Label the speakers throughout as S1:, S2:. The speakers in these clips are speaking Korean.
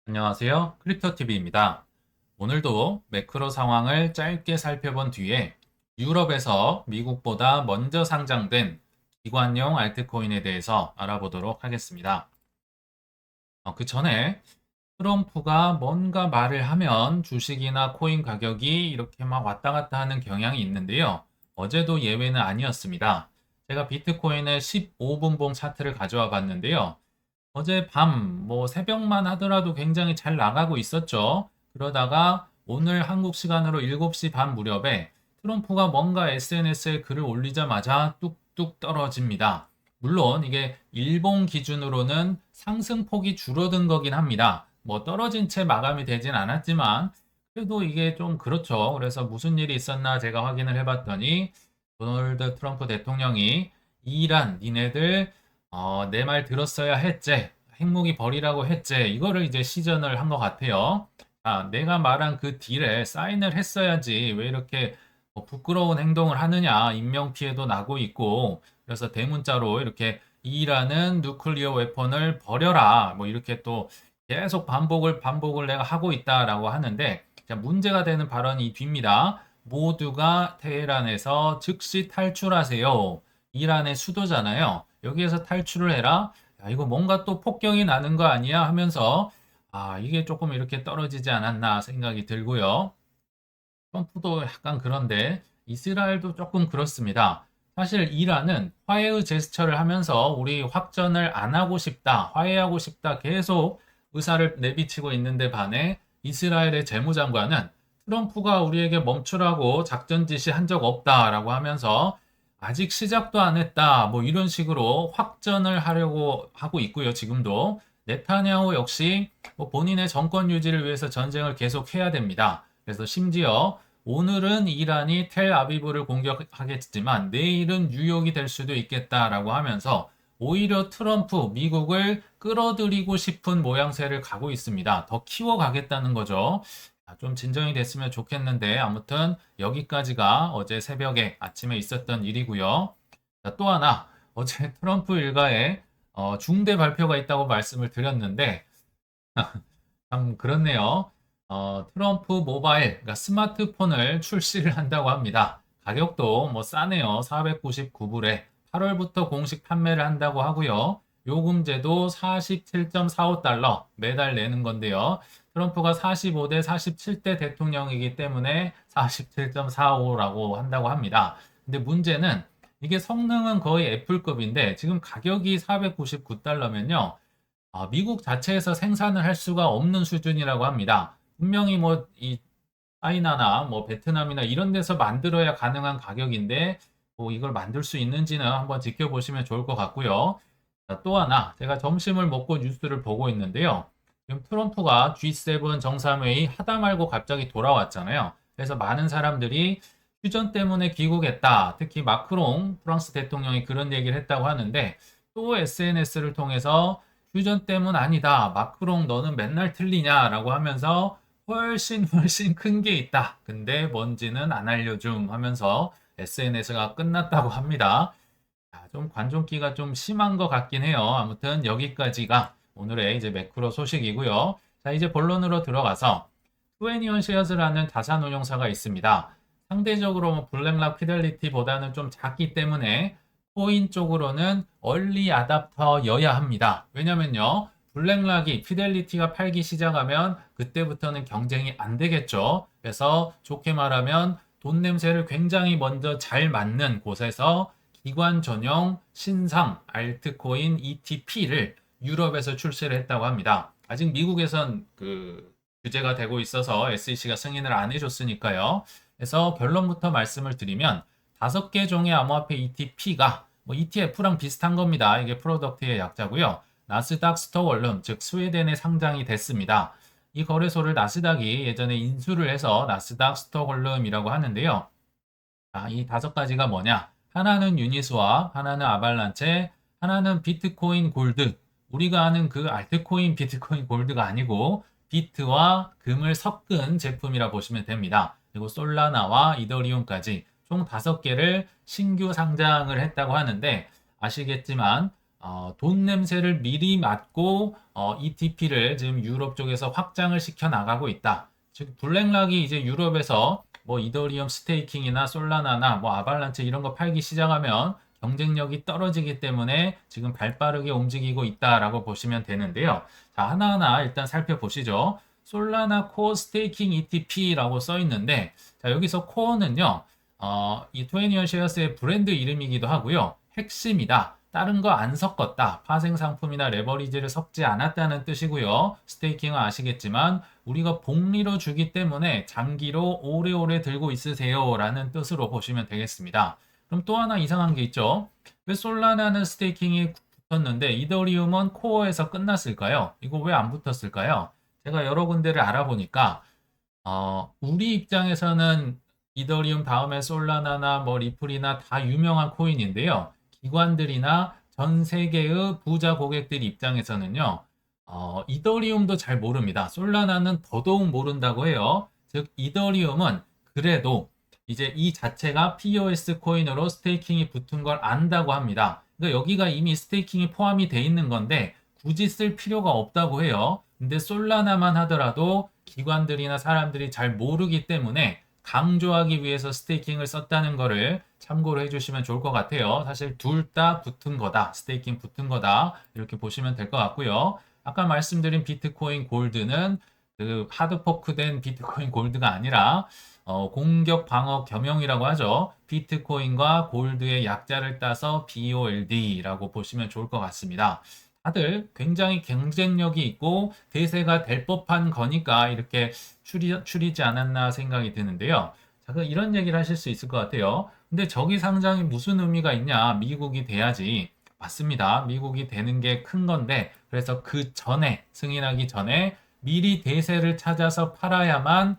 S1: 안녕하세요. 크립토TV입니다. 오늘도 매크로 상황을 짧게 살펴본 뒤에 유럽에서 미국보다 먼저 상장된 기관용 알트코인에 대해서 알아보도록 하겠습니다. 그 전에 트럼프가 뭔가 말을 하면 주식이나 코인 가격이 이렇게 막 왔다 갔다 하는 경향이 있는데요. 어제도 예외는 아니었습니다. 제가 비트코인의 15분봉 차트를 가져와 봤는데요. 어제 밤, 새벽만 하더라도 굉장히 잘 나가고 있었죠. 그러다가 오늘 한국 시간으로 7시 반 무렵에 트럼프가 뭔가 SNS에 글을 올리자마자 뚝뚝 떨어집니다. 물론 이게 일본 기준으로는 상승폭이 줄어든 거긴 합니다. 떨어진 채 마감이 되진 않았지만 그래도 이게 좀 그렇죠. 그래서 무슨 일이 있었나 제가 확인을 해봤더니 도널드 트럼프 대통령이 이란 니네들 내 말 들었어야 했지. 핵무기 버리라고 했지. 이거를 이제 시전을 한 것 같아요. 내가 말한 그 딜에 사인을 했어야지. 왜 이렇게 부끄러운 행동을 하느냐. 인명피해도 나고 있고. 그래서 대문자로 이렇게 이라는 누클리어 웨폰을 버려라. 이렇게 또 계속 반복을 내가 하고 있다라고 하는데, 자, 문제가 되는 발언이 이 뒤입니다. 모두가 테헤란에서 즉시 탈출하세요. 이란의 수도잖아요. 여기에서 탈출을 해라. 야, 이거 뭔가 또 폭격이 나는 거 아니야? 하면서 이게 조금 이렇게 떨어지지 않았나 생각이 들고요. 트럼프도 약간 그런데 이스라엘도 조금 그렇습니다. 사실 이란은 화해의 제스처를 하면서 우리 확전을 안 하고 싶다, 화해하고 싶다 계속 의사를 내비치고 있는데 반해 이스라엘의 재무장관은 트럼프가 우리에게 멈추라고 작전 지시한 적 없다라고 하면서 아직 시작도 안 했다, 이런 식으로 확전을 하려고 하고 있고요, 지금도. 네타냐후 역시 본인의 정권 유지를 위해서 전쟁을 계속해야 됩니다. 그래서 심지어 오늘은 이란이 텔아비브를 공격하겠지만 내일은 뉴욕이 될 수도 있겠다라고 하면서 오히려 트럼프, 미국을 끌어들이고 싶은 모양새를 가고 있습니다. 더 키워가겠다는 거죠. 좀 진정이 됐으면 좋겠는데 아무튼 여기까지가 어제 새벽에 아침에 있었던 일이고요. 자, 또 하나 어제 트럼프 일가에 중대 발표가 있다고 말씀을 드렸는데 참 그렇네요. 트럼프 모바일, 그러니까 스마트폰을 출시를 한다고 합니다. 가격도 싸네요. 499불에 8월부터 공식 판매를 한다고 하고요. 요금제도 47.45달러 매달 내는 건데요. 트럼프가 45대 47대 대통령이기 때문에 47.45라고 한다고 합니다. 근데 문제는 이게 성능은 거의 애플급인데 지금 가격이 499달러면요. 미국 자체에서 생산을 할 수가 없는 수준이라고 합니다. 분명히 이 차이나나 베트남이나 이런 데서 만들어야 가능한 가격인데 이걸 만들 수 있는지는 한번 지켜보시면 좋을 것 같고요. 자, 또 하나 제가 점심을 먹고 뉴스를 보고 있는데요. 지금 트럼프가 G7 정상회의 하다 말고 갑자기 돌아왔잖아요. 그래서 많은 사람들이 휴전 때문에 귀국했다. 특히 마크롱 프랑스 대통령이 그런 얘기를 했다고 하는데 또 SNS를 통해서 휴전 때문 아니다. 마크롱 너는 맨날 틀리냐라고 하면서 훨씬 큰 게 있다. 근데 뭔지는 안 알려줌 하면서 SNS가 끝났다고 합니다. 좀 관종기가 좀 심한 것 같긴 해요. 아무튼 여기까지가 오늘의 이제 매크로 소식이고요. 자, 이제 본론으로 들어가서 2애니언 쉐어즈라는 자산운용사가 있습니다. 상대적으로 블랙락 피델리티보다는 좀 작기 때문에 코인 쪽으로는 얼리 아답터여야 합니다. 왜냐면요. 블랙락이 피델리티가 팔기 시작하면 그때부터는 경쟁이 안 되겠죠. 그래서 좋게 말하면 돈 냄새를 굉장히 먼저 잘 맡는 곳에서 기관 전용 신상 알트코인 ETP를 유럽에서 출시를 했다고 합니다. 아직 미국에선 규제가 되고 있어서 SEC가 승인을 안 해줬으니까요. 그래서 결론부터 말씀을 드리면 5개 종의 암호화폐 ETP가 ETF랑 비슷한 겁니다. 이게 프로덕트의 약자고요. 나스닥 스톡홀름, 즉 스웨덴에 상장이 됐습니다. 이 거래소를 나스닥이 예전에 인수를 해서 나스닥 스톡홀름이라고 하는데요. 이 5가지가 뭐냐? 하나는 유니스왑, 하나는 아발란체, 하나는 비트코인 골드. 우리가 아는 그 알트코인 비트코인 골드가 아니고 비트와 금을 섞은 제품이라 보시면 됩니다. 그리고 솔라나와 이더리움까지 총 5개를 신규 상장을 했다고 하는데 아시겠지만 돈 냄새를 미리 맡고 ETP를 지금 유럽 쪽에서 확장을 시켜 나가고 있다. 즉 블랙락이 이제 유럽에서 뭐 이더리움 스테이킹이나 솔라나나 뭐 아발란체 이런 거 팔기 시작하면 경쟁력이 떨어지기 때문에 지금 발빠르게 움직이고 있다라고 보시면 되는데요. 자, 하나하나 일단 살펴보시죠. 솔라나 코어 스테이킹 ETP라고 써 있는데, 자, 여기서 코어는요, 이 투애니언 쉐어스의 브랜드 이름이기도 하고요. 핵심이다. 다른 거 안 섞었다. 파생 상품이나 레버리지를 섞지 않았다는 뜻이고요. 스테이킹은 아시겠지만 우리가 복리로 주기 때문에 장기로 오래오래 들고 있으세요 라는 뜻으로 보시면 되겠습니다. 그럼 또 하나 이상한 게 있죠. 왜 솔라나는 스테이킹이 붙었는데 이더리움은 코어에서 끝났을까요? 이거 왜 안 붙었을까요? 제가 여러 군데를 알아보니까 우리 입장에서는 이더리움 다음에 솔라나나 뭐 리플이나 다 유명한 코인인데요. 기관들이나 전 세계의 부자 고객들 입장에서는요, 이더리움도 잘 모릅니다. 솔라나는 더더욱 모른다고 해요. 즉, 이더리움은 그래도 이제 이 자체가 POS 코인으로 스테이킹이 붙은 걸 안다고 합니다. 그러니까 여기가 이미 스테이킹이 포함이 돼 있는 건데 굳이 쓸 필요가 없다고 해요. 근데 솔라나만 하더라도 기관들이나 사람들이 잘 모르기 때문에 강조하기 위해서 스테이킹을 썼다는 거를 참고로 해주시면 좋을 것 같아요. 사실 둘 다 붙은 거다. 스테이킹 붙은 거다. 이렇게 보시면 될 것 같고요. 아까 말씀드린 비트코인 골드는 그 하드포크된 비트코인 골드가 아니라 공격 방어 겸용이라고 하죠. 비트코인과 골드의 약자를 따서 BOLD라고 보시면 좋을 것 같습니다. 다들 굉장히 경쟁력이 있고 대세가 될 법한 거니까 이렇게 추리지 않았나 생각이 드는데요. 자, 이런 얘기를 하실 수 있을 것 같아요. 근데 저기 상장이 무슨 의미가 있냐? 미국이 돼야지. 맞습니다. 미국이 되는 게 큰 건데 그래서 그 전에 승인하기 전에 미리 대세를 찾아서 팔아야만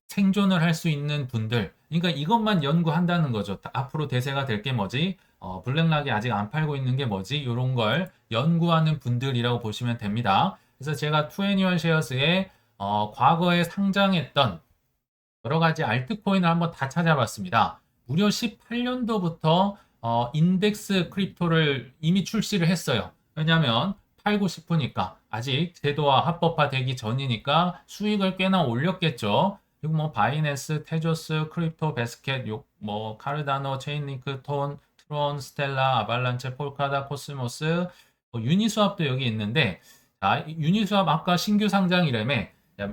S1: 생존을 할 수 있는 분들. 그러니까 이것만 연구한다는 거죠. 앞으로 대세가 될 게 뭐지? 블랙락이 아직 안 팔고 있는 게 뭐지? 이런 걸 연구하는 분들이라고 보시면 됩니다. 그래서 제가 투애니언 쉐어스에 과거에 상장했던 여러 가지 알트코인을 한번 다 찾아봤습니다. 무려 18년도부터 인덱스 크립토를 이미 출시를 했어요. 왜냐하면 팔고 싶으니까 아직 제도화 합법화되기 전이니까 수익을 꽤나 올렸겠죠. 그리고 뭐 바이낸스, 테조스, 크립토 베스켓, 뭐 카르다노, 체인링크, 톤, 트론, 스텔라, 아발란체, 폴카다, 코스모스, 유니스왑도 여기 있는데, 자, 유니스왑 아까 신규 상장이라며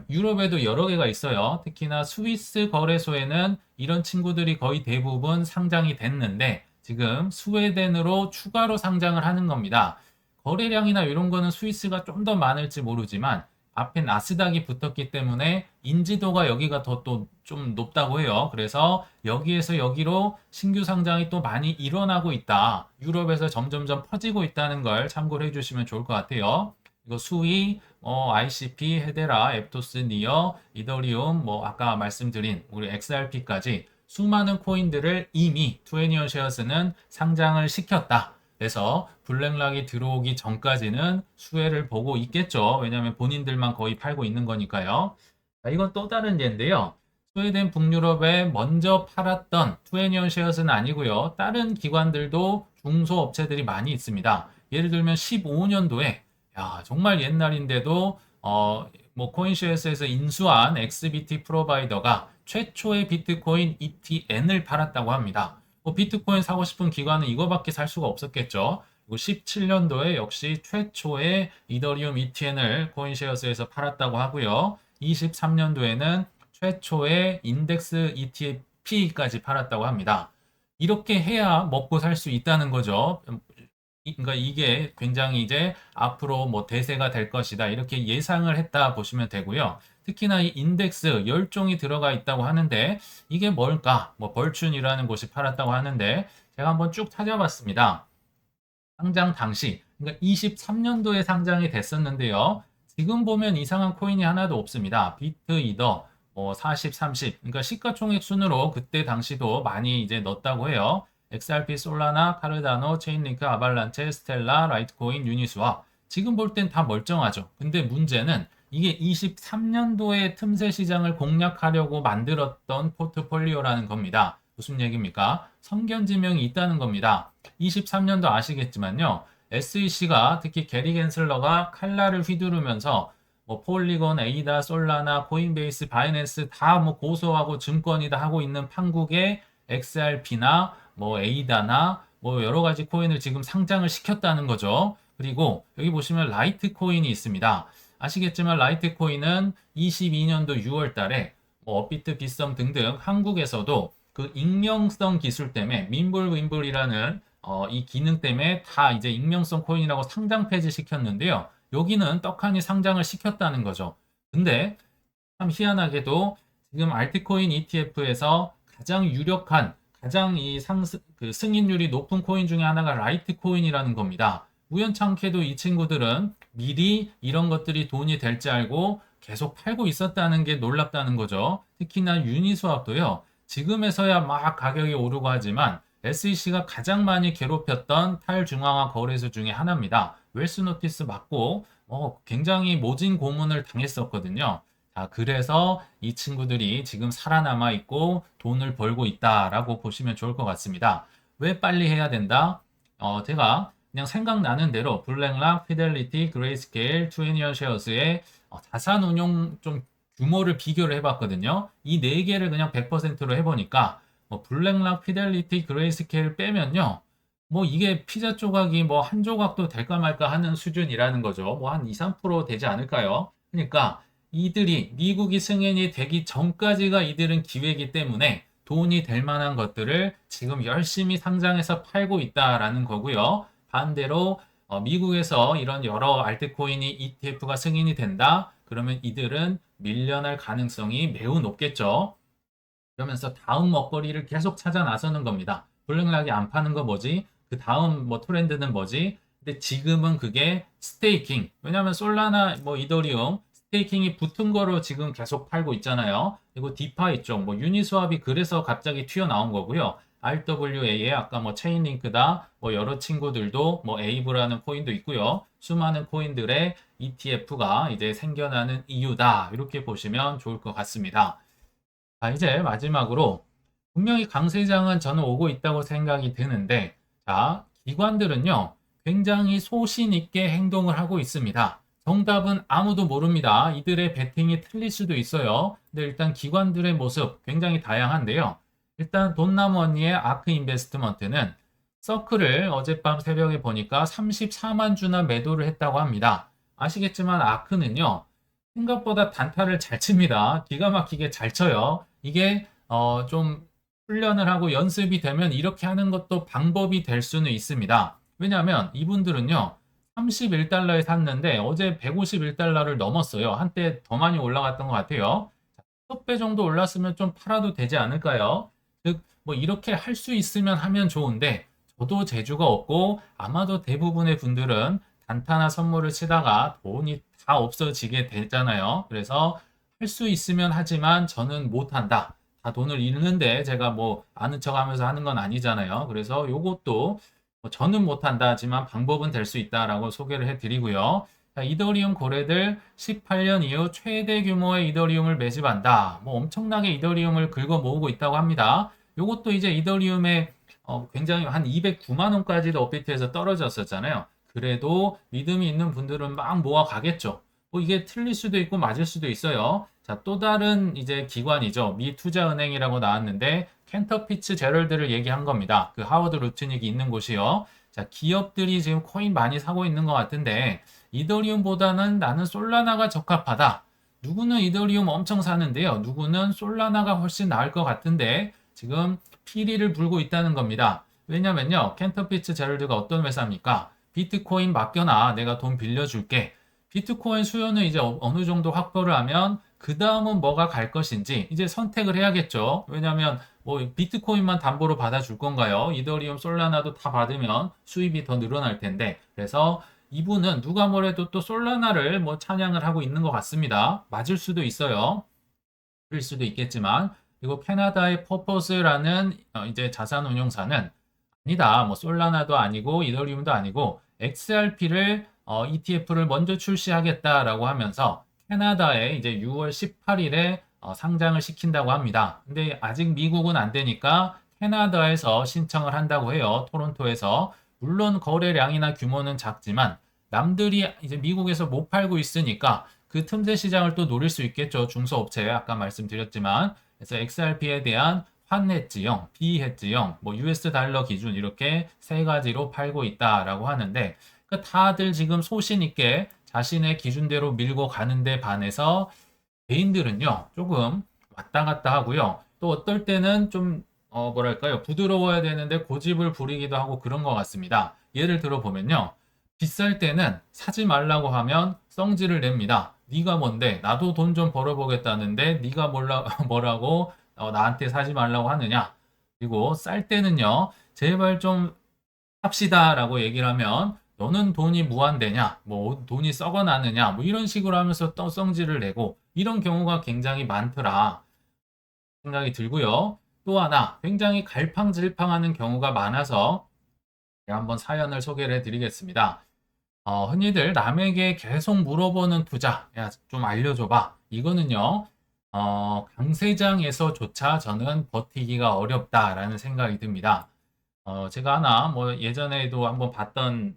S1: 유럽에도 여러 개가 있어요. 특히나 스위스 거래소에는 이런 친구들이 거의 대부분 상장이 됐는데 지금 스웨덴으로 추가로 상장을 하는 겁니다. 거래량이나 이런 거는 스위스가 좀 더 많을지 모르지만 앞에 나스닥이 붙었기 때문에 인지도가 여기가 더 또 좀 높다고 해요. 그래서 여기에서 여기로 신규 상장이 또 많이 일어나고 있다. 유럽에서 점점점 퍼지고 있다는 걸 참고를 해주시면 좋을 것 같아요. 이거 수위, ICP, 헤데라, 앱토스, 니어, 이더리움, 뭐 아까 말씀드린 우리 XRP까지 수많은 코인들을 이미 투애니언 쉐어스는 상장을 시켰다. 그래서 블랙락이 들어오기 전까지는 수혜를 보고 있겠죠. 왜냐하면 본인들만 거의 팔고 있는 거니까요. 자, 이건 또 다른 예인데요. 스웨덴 북유럽에 먼저 팔았던 투애니언 쉐어스는 아니고요. 다른 기관들도 중소업체들이 많이 있습니다. 예를 들면 15년도에 정말 옛날인데도 뭐 코인쉐어스에서 인수한 XBT 프로바이더가 최초의 비트코인 ETN을 팔았다고 합니다. 뭐 비트코인 사고 싶은 기관은 이거밖에 살 수가 없었겠죠. 그리고 17년도에 역시 최초의 이더리움 ETN을 코인쉐어스에서 팔았다고 하고요. 23년도에는 최초의 인덱스 ETP까지 팔았다고 합니다. 이렇게 해야 먹고 살 수 있다는 거죠. 그러니까 이게 굉장히 이제 앞으로 뭐 대세가 될 것이다 이렇게 예상을 했다 보시면 되고요. 특히나 이 인덱스 10종이 들어가 있다고 하는데 이게 뭘까? 뭐 벌춘이라는 곳이 팔았다고 하는데 제가 한번 쭉 찾아봤습니다. 상장 당시 그러니까 23년도에 상장이 됐었는데요. 지금 보면 이상한 코인이 하나도 없습니다. 비트 이더 뭐 40, 30 그러니까 시가총액 순으로 그때 당시도 많이 이제 넣었다고 해요. XRP, 솔라나, 카르다노, 체인링크, 아발란체, 스텔라, 라이트코인, 유니스왑. 지금 볼 땐 다 멀쩡하죠. 근데 문제는 이게 23년도에 틈새 시장을 공략하려고 만들었던 포트폴리오라는 겁니다. 무슨 얘기입니까? 성견지명이 있다는 겁니다. 23년도 아시겠지만요. SEC가 특히 게리 겐슬러가 칼날을 휘두르면서 뭐 폴리곤, 에이다, 솔라나, 코인베이스, 바이낸스 다 뭐 고소하고 증권이다 하고 있는 판국에 XRP나 뭐 에이다나 뭐 여러 가지 코인을 지금 상장을 시켰다는 거죠. 그리고 여기 보시면 라이트 코인이 있습니다. 아시겠지만 라이트 코인은 22년도 6월 달에 뭐 업비트, 빗썸 등등 한국에서도 그 익명성 기술 때문에 민불윈불이라는 이 기능 때문에 다 이제 익명성 코인이라고 상장 폐지 시켰는데요. 여기는 떡하니 상장을 시켰다는 거죠. 근데 참 희한하게도 지금 알트코인 ETF에서 가장 유력한 가장 그 승인율이 높은 코인 중에 하나가 라이트 코인이라는 겁니다. 우연찮게도 이 친구들은 미리 이런 것들이 돈이 될 줄 알고 계속 팔고 있었다는 게 놀랍다는 거죠. 특히나 유니스왑도요. 지금에서야 막 가격이 오르고 하지만 SEC가 가장 많이 괴롭혔던 탈중앙화 거래소 중에 하나입니다. 웰스 노티스 맞고 굉장히 모진 고문을 당했었거든요. 자, 그래서 이 친구들이 지금 살아남아 있고 돈을 벌고 있다라고 보시면 좋을 것 같습니다. 왜 빨리 해야 된다? 제가 그냥 생각나는 대로 블랙락, 피델리티, 그레이스케일, 투애니언 쉐어스의 자산 운용 좀 규모를 비교를 해봤거든요. 이 네 개를 그냥 100%로 해보니까 블랙락, 피델리티, 그레이스케일 빼면요. 뭐 이게 피자 조각이 뭐 한 조각도 될까 말까 하는 수준이라는 거죠. 뭐 한 2, 3% 되지 않을까요? 그러니까 이들이 미국이 승인이 되기 전까지가 이들은 기회이기 때문에 돈이 될 만한 것들을 지금 열심히 상장해서 팔고 있다라는 거고요. 반대로 미국에서 이런 여러 알트코인이 ETF가 승인이 된다. 그러면 이들은 밀려날 가능성이 매우 높겠죠. 그러면서 다음 먹거리를 계속 찾아 나서는 겁니다. 블랙락이 안 파는 거 뭐지? 그 다음 뭐 트렌드는 뭐지? 근데 지금은 그게 스테이킹. 왜냐하면 솔라나 뭐 이더리움 스테이킹이 붙은 거로 지금 계속 팔고 있잖아요. 그리고 디파이 쪽, 뭐 유니스왑이 그래서 갑자기 튀어나온 거고요. RWA에 아까 뭐 체인링크다, 뭐 여러 친구들도 뭐 에이브라는 코인도 있고요. 수많은 코인들의 ETF가 이제 생겨나는 이유다. 이렇게 보시면 좋을 것 같습니다. 자, 이제 마지막으로 분명히 강세장은 저는 오고 있다고 생각이 드는데, 자, 기관들은요, 굉장히 소신 있게 행동을 하고 있습니다. 정답은 아무도 모릅니다. 이들의 베팅이 틀릴 수도 있어요. 근데 일단 기관들의 모습 굉장히 다양한데요. 일단 돈나무 언니의 아크 인베스트먼트는 서클을 어젯밤 새벽에 보니까 34만 주나 매도를 했다고 합니다. 아시겠지만 아크는요, 생각보다 단타를 잘 칩니다. 기가 막히게 잘 쳐요. 이게 좀 훈련을 하고 연습이 되면 이렇게 하는 것도 방법이 될 수는 있습니다. 왜냐하면 이분들은요. 31달러에 샀는데 어제 151달러를 넘었어요. 한때 더 많이 올라갔던 것 같아요. 6배 정도 올랐으면 좀 팔아도 되지 않을까요? 즉, 뭐 이렇게 할 수 있으면 하면 좋은데 저도 재주가 없고 아마도 대부분의 분들은 단타나 선물을 치다가 돈이 다 없어지게 되잖아요. 그래서 할 수 있으면 하지만 저는 못한다. 다 돈을 잃는데 제가 뭐 아는 척 하면서 하는 건 아니잖아요. 그래서 요것도 저는 못한다 하지만 방법은 될 수 있다라고 소개를 해드리고요. 자, 이더리움 거래들 18년 이후 최대 규모의 이더리움을 매집한다. 뭐 엄청나게 이더리움을 긁어 모으고 있다고 합니다. 요것도 이제 이더리움의 굉장히 한 209만 원까지도 업비트에서 떨어졌었잖아요. 그래도 믿음이 있는 분들은 막 모아 가겠죠. 뭐 이게 틀릴 수도 있고 맞을 수도 있어요. 자, 또 다른 이제 기관이죠. 미 투자은행이라고 나왔는데 켄터 피츠제럴드를 얘기한 겁니다. 그 하워드 루트닉이 있는 곳이요. 자, 기업들이 지금 코인 많이 사고 있는 것 같은데 이더리움보다는 나는 솔라나가 적합하다. 누구는 이더리움 엄청 사는데요. 누구는 솔라나가 훨씬 나을 것 같은데 지금 피리를 불고 있다는 겁니다. 왜냐면요. 켄터 피츠제럴드가 어떤 회사입니까? 비트코인 맡겨놔. 내가 돈 빌려줄게. 비트코인 수요는 이제 어느 정도 확보를 하면 그 다음은 뭐가 갈 것인지 이제 선택을 해야겠죠. 왜냐하면 뭐 비트코인만 담보로 받아줄 건가요? 이더리움, 솔라나도 다 받으면 수입이 더 늘어날 텐데. 그래서 이분은 누가 뭐래도 또 솔라나를 뭐 찬양을 하고 있는 것 같습니다. 맞을 수도 있어요. 그럴 수도 있겠지만. 그리고 캐나다의 퍼포스라는 이제 자산운용사는 아니다. 뭐 솔라나도 아니고 이더리움도 아니고 XRP를 ETF를 먼저 출시하겠다라고 하면서 캐나다에 이제 6월 18일에 상장을 시킨다고 합니다. 근데 아직 미국은 안 되니까 캐나다에서 신청을 한다고 해요. 토론토에서. 물론 거래량이나 규모는 작지만 남들이 이제 미국에서 못 팔고 있으니까 그 틈새 시장을 또 노릴 수 있겠죠. 중소업체 아까 말씀드렸지만 그래서 XRP에 대한 환해지형, 비해지형, 뭐 US 달러 기준 이렇게 세 가지로 팔고 있다라고 하는데 그러니까 다들 지금 소신 있게 자신의 기준대로 밀고 가는데 반해서 개인들은요 조금 왔다 갔다 하고요. 또 어떨 때는 좀 뭐랄까요 부드러워야 되는데 고집을 부리기도 하고 그런 것 같습니다. 예를 들어 보면요 비쌀 때는 사지 말라고 하면 성질을 냅니다. 네가 뭔데 나도 돈 좀 벌어보겠다는데 네가 뭐라고 나한테 사지 말라고 하느냐. 그리고 쌀 때는요 제발 좀 삽시다라고 얘기를 하면 너는 돈이 무한대냐, 뭐 돈이 썩어나느냐, 뭐 이런 식으로 하면서 또 성질을 내고 이런 경우가 굉장히 많더라 생각이 들고요. 또 하나 굉장히 갈팡질팡하는 경우가 많아서 제가 한번 사연을 소개를 해드리겠습니다. 흔히들 남에게 계속 물어보는 투자, 야, 좀 알려줘봐. 이거는요, 강세장에서조차 저는 버티기가 어렵다라는 생각이 듭니다. 제가 하나 뭐 예전에도 한번 봤던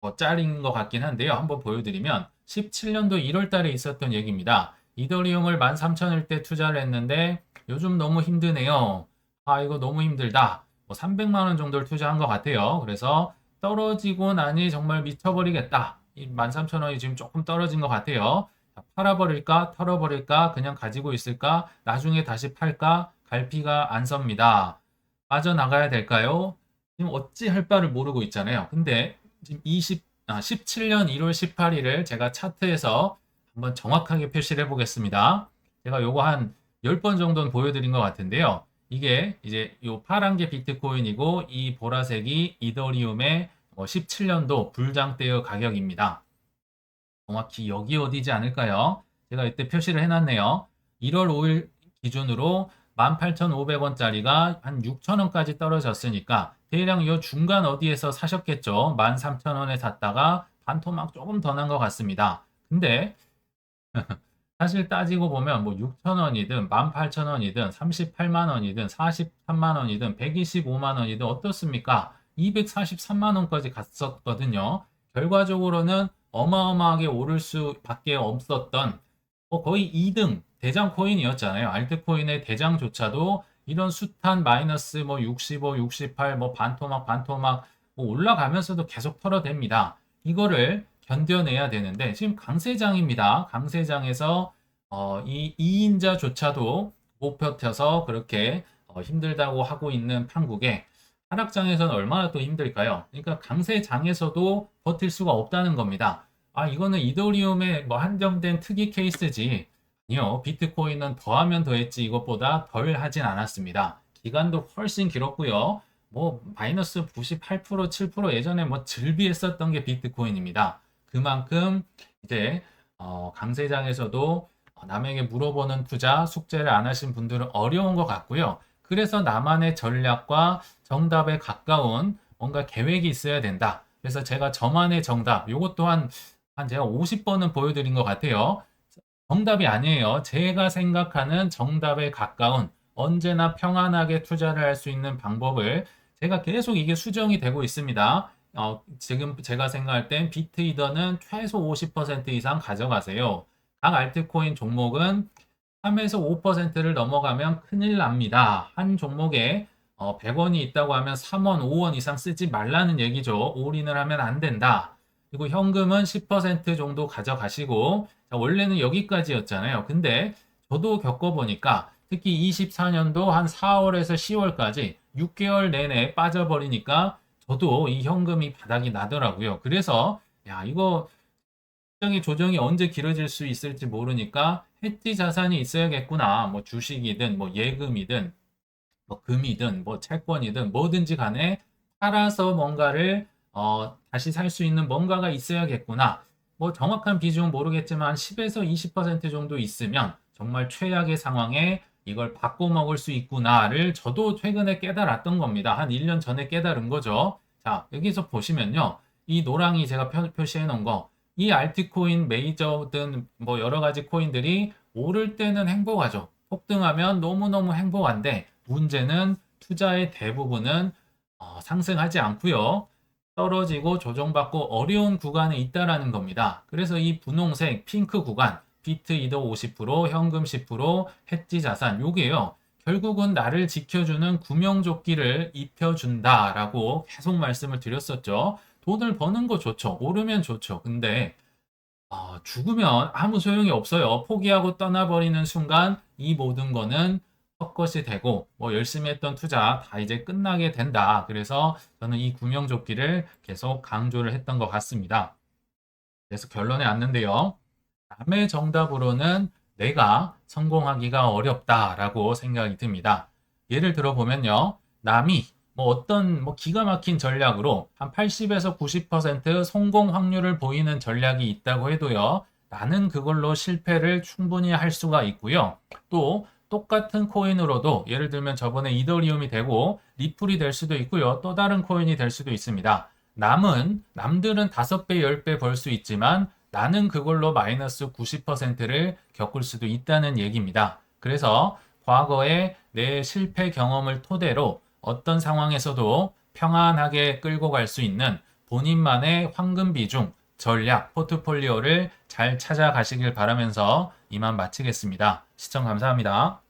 S1: 뭐 짤인 것 같긴 한데요. 한번 보여드리면 17년도 1월 달에 있었던 얘기입니다. 이더리움을 13,000원대 투자를 했는데 요즘 너무 힘드네요. 아, 이거 너무 힘들다. 뭐 300만 원 정도를 투자한 것 같아요. 그래서 떨어지고 나니 정말 미쳐버리겠다. 이 13,000원이 지금 조금 떨어진 것 같아요. 팔아버릴까? 털어버릴까? 그냥 가지고 있을까? 나중에 다시 팔까? 갈피가 안 섭니다. 빠져나가야 될까요? 지금 어찌 할 바를 모르고 있잖아요. 근데 지금 17년 1월 18일을 제가 차트에서 한번 정확하게 표시를 해보겠습니다. 제가 요거 한 10번 정도는 보여드린 것 같은데요. 이게 이제 요 파란 게 비트코인이고 이 보라색이 이더리움의 17년도 불장 때의 가격입니다. 정확히 여기 어디지 않을까요? 제가 이때 표시를 해놨네요. 1월 5일 기준으로 18,500원짜리가 한 6,000원까지 떨어졌으니까 대략 이 중간 어디에서 사셨겠죠. 13,000원에 샀다가 반토막 조금 더 난 것 같습니다. 근데 사실 따지고 보면 뭐 6,000원이든 18,000원이든 38만 원이든 43만 원이든 125만 원이든 어떻습니까? 243만 원까지 갔었거든요. 결과적으로는 어마어마하게 오를 수밖에 없었던 거의 2등 대장 코인이었잖아요. 알트코인의 대장조차도 이런 숱한 마이너스 뭐 65, 68, 뭐 반토막 뭐 올라가면서도 계속 털어댑니다. 이거를 견뎌내야 되는데 지금 강세장입니다. 강세장에서 이 2인자조차도 못 버텨서 그렇게 힘들다고 하고 있는 판국에 하락장에서는 얼마나 또 힘들까요? 그러니까 강세장에서도 버틸 수가 없다는 겁니다. 아, 이거는 이더리움의 뭐 한정된 특이 케이스지. 아니요, 비트코인은 더하면 더했지 이것보다 덜 하진 않았습니다. 기간도 훨씬 길었고요. 뭐 마이너스 98%, 7% 예전에 뭐 즐비했었던 게 비트코인입니다. 그만큼 이제 강세장에서도 남에게 물어보는 투자 숙제를 안 하신 분들은 어려운 것 같고요. 그래서 나만의 전략과 정답에 가까운 뭔가 계획이 있어야 된다. 그래서 제가 저만의 정답, 요것 또한 한 제가 50번은 보여드린 것 같아요. 정답이 아니에요. 제가 생각하는 정답에 가까운 언제나 평안하게 투자를 할 수 있는 방법을 제가 계속 이게 수정이 되고 있습니다. 지금 제가 생각할 땐 비트이더는 최소 50% 이상 가져가세요. 각 알트코인 종목은 3에서 5%를 넘어가면 큰일 납니다. 한 종목에 100원이 있다고 하면 3원, 5원 이상 쓰지 말라는 얘기죠. 올인을 하면 안 된다. 그리고 현금은 10% 정도 가져가시고 자, 원래는 여기까지였잖아요. 근데 저도 겪어보니까 특히 24년도 한 4월에서 10월까지 6개월 내내 빠져버리니까 저도 이 현금이 바닥이 나더라고요. 그래서 야 이거 조정이 언제 길어질 수 있을지 모르니까 해지 자산이 있어야겠구나. 뭐 주식이든 뭐 예금이든 뭐 금이든 뭐 채권이든 뭐든지 간에 팔아서 뭔가를 다시 살 수 있는 뭔가가 있어야겠구나. 뭐 정확한 비중은 모르겠지만 10에서 20% 정도 있으면 정말 최악의 상황에 이걸 바꿔 먹을 수 있구나를 저도 최근에 깨달았던 겁니다. 한 1년 전에 깨달은 거죠. 자, 여기서 보시면요. 이 노랑이 제가 표시해 놓은 거, 이 알트코인 메이저든 뭐 여러 가지 코인들이 오를 때는 행복하죠. 폭등하면 너무너무 행복한데 문제는 투자의 대부분은 상승하지 않고요. 떨어지고 조정받고 어려운 구간에 있다라는 겁니다. 그래서 이 분홍색 핑크 구간, 비트 이더 50%, 현금 10%, 해지 자산, 요게요. 결국은 나를 지켜주는 구명조끼를 입혀준다라고 계속 말씀을 드렸었죠. 돈을 버는 거 좋죠. 오르면 좋죠. 근데 죽으면 아무 소용이 없어요. 포기하고 떠나버리는 순간 이 모든 거는 헛것이 되고 뭐 열심히 했던 투자 다 이제 끝나게 된다. 그래서 저는 이 구명조끼를 계속 강조를 했던 것 같습니다. 그래서 결론에 왔는데요. 남의 정답으로는 내가 성공하기가 어렵다라고 생각이 듭니다. 예를 들어 보면요. 남이 뭐 어떤 뭐 기가 막힌 전략으로 한 80에서 90% 성공 확률을 보이는 전략이 있다고 해도요. 나는 그걸로 실패를 충분히 할 수가 있고요. 또 똑같은 코인으로도 예를 들면 저번에 이더리움이 되고 리플이 될 수도 있고요. 또 다른 코인이 될 수도 있습니다. 남들은 5배, 10배 벌 수 있지만 나는 그걸로 마이너스 90%를 겪을 수도 있다는 얘기입니다. 그래서 과거의 내 실패 경험을 토대로 어떤 상황에서도 평안하게 끌고 갈 수 있는 본인만의 황금 비중, 전략, 포트폴리오를 잘 찾아가시길 바라면서 이만 마치겠습니다. 시청 감사합니다.